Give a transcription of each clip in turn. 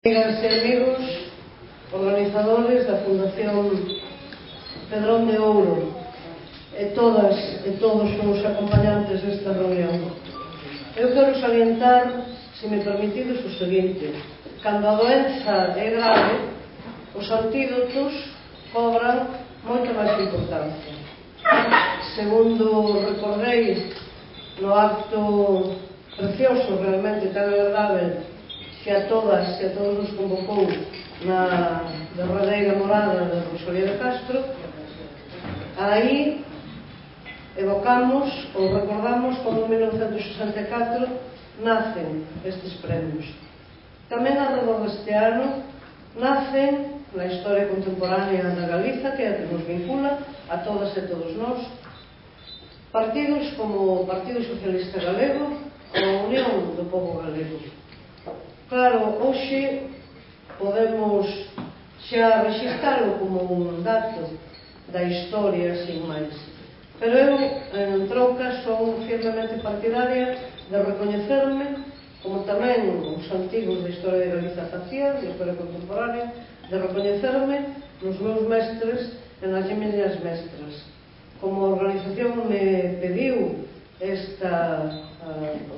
Amigas e amigos, organizadores da Fundación Pedrón de Ouro e todas e todos os acompañantes desta reunión, eu quero salientar, se me permitides, o seguinte: cando a doenza é grave, os antídotos cobran moita máis importancia. Segundo recordei no acto precioso, realmente tan agradável, que a todas e a todos nos convocou na derradeira morada de Rosalía de Castro, aí evocamos ou recordamos como en 1964 nacen estes premios. Tamén alrededor deste ano nacen na historia contemporánea da Galiza, que é a que nos vincula a todas e todos nós, partidos como o Partido Socialista Galego ou a Unión do Pobo Galego. Claro, hoxe podemos xa rexistralo como un dato da historia, sin máis. Pero eu, en troca, son firmemente partidaria de recoñecerme, como tamén os antigos da historia de Galiza facían, da historia contemporánea, de recoñecerme nos meus mestres e nas miñas mestras. Como a organización me pediu esta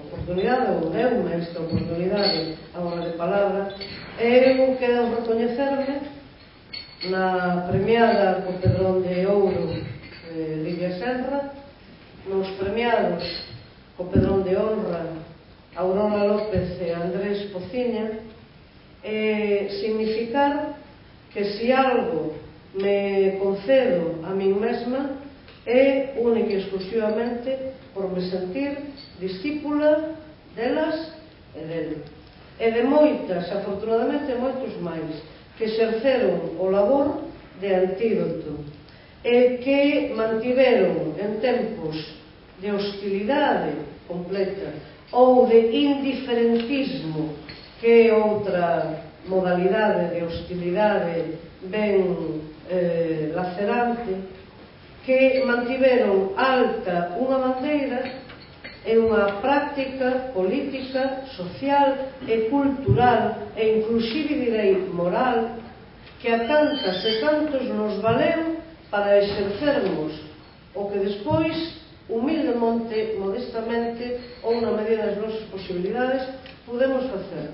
oportunidade, ou deu-me esta oportunidade a hora de palabra, eu quero recoñecerme na premiada co Pedrón de Ouro Lidia Serra, nos premiados co Pedrón de Honra Aurora López e Andrés Pociña, significar que se algo me concedo a min mesma é única e exclusivamente por me sentir discípula delas e dele, e de moitas, afortunadamente moitos máis, que exerceron o labor de antídoto e que mantiveron en tempos de hostilidade completa ou de indiferentismo, que é outra modalidade de hostilidade ben lacerante, que mantiveron alta unha bandeira e unha práctica política, social e cultural e inclusive direi moral, que a tantas e tantos nos valeu para exercermos o que despois, humildemente, modestamente ou na medida das nosas posibilidades, podemos facer.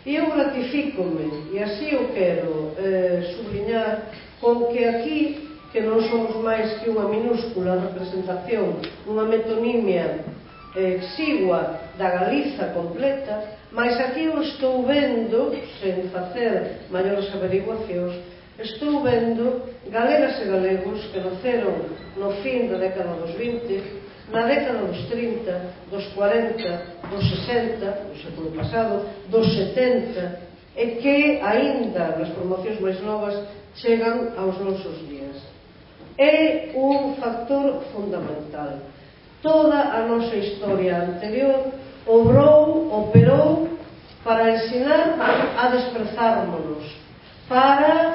E eu gratifícome, e así o quero subliñar, con que aquí, que non somos máis que unha minúscula representación, unha metonimia exigua da Galiza completa, mas aquí eu estou vendo, sen facer maiores averiguacións, estou vendo galegas e galegos que naceron no fin da década dos 20, na década dos 30, dos 40, dos 60, do século pasado, dos 70, e que, aínda nas promocións máis novas, chegan aos nosos días. É un factor fundamental. Toda a nosa historia anterior operou para ensinar a desprezármonos, para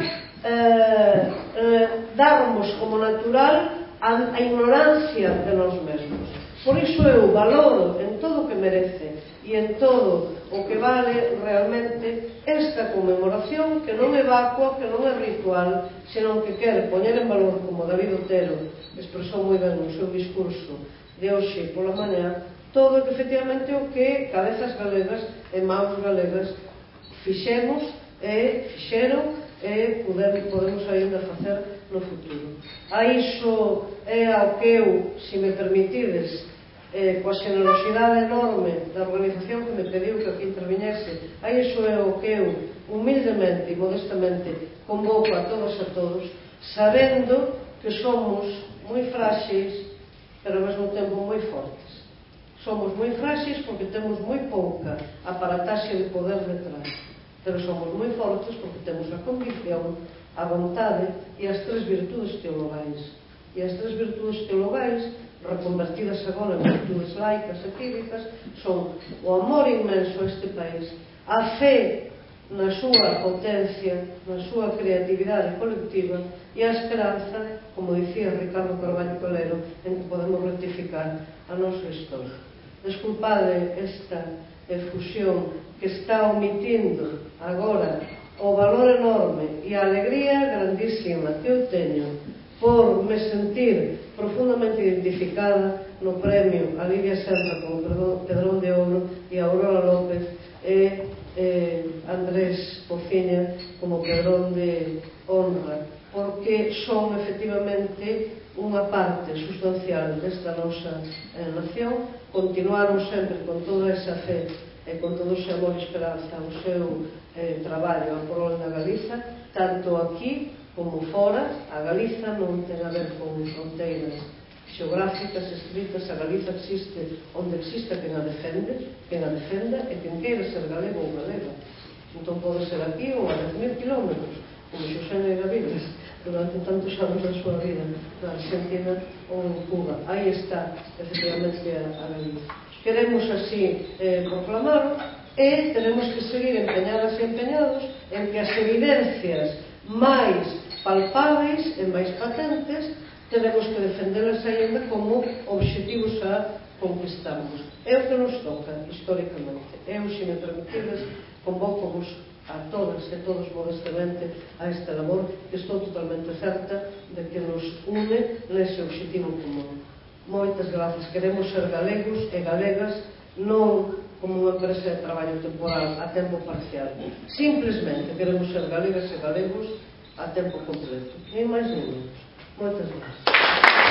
darmos como natural a ignorancia de nós mesmos. Por iso eu valoro en todo o que merece e en todo o que vale realmente esta conmemoración, que non é vacua, que non é ritual, senón que quere poñer en valor, como David Otero expresou moi ben no seu discurso de hoxe pola mañá, todo que efectivamente o que cabezas galegas e mãos galegas fixemos e fixeron e podemos ainda facer no futuro. A iso é ao que eu, se me permitides, coa xenerosidade enorme da organización que me pediu que aquí interviñese, a iso é o que eu, humildemente e modestamente, convoco a todas e a todos, sabendo que somos moi fráxiles, pero ao mesmo tempo moi fortes. Somos moi fráxiles porque temos moi pouca aparataxe de poder detrás, pero somos moi fortes porque temos a convicción, a vontade e as tres virtudes teologais. E as tres virtudes teologais, reconvertidas agora en virtudes laicas e cívicas, son o amor inmenso a este país, a fe na súa potencia, na súa creatividade colectiva e a esperanza, como dicía Ricardo Carballo Calero, en que podemos rectificar a nosa historia. Desculpade esta efusión que está omitindo agora e a alegría grandísima que eu teño por me sentir profundamente identificada no premio a Lidia Serra como Pedrón de Ouro e a Aurora López e Andrés Pociña como Pedrón de Honra, porque son efectivamente unha parte sustancial desta nosa nación. Continuaron sempre con toda esa fe e con todo o seu amor e esperanza o seu traballo a prol da Galiza, tanto aquí como fora. A Galiza non ten a ver con fronteiras xeográficas escritas. A Galiza existe onde exista quen a defenda e quen queira ser galego ou galega. Entón pode ser aquí ou a 10.000 kilómetros, como Xosé Neira Vilas durante tantos anos da súa vida na Argentina ou en Cuba. Aí está efectivamente a Galiza. Queremos así proclamarlo e tenemos que seguir empeñadas e empeñados en que as evidencias máis palpáveis e máis patentes tenemos que defendelas ainda como obxectivos a conquistarmos. É o que nos toca históricamente. Eu, se me permitides, convoco-vos a todas e todos modestamente a esta labor, que estou totalmente certa de que nos une nese obxectivo común. Moitas grazas. Queremos ser galegos e galegas, non como unha empresa de traballo temporal a tempo parcial. Simplemente queremos ser galegas e galegos a tempo completo. Nin máis nin menos. Moitas grazas.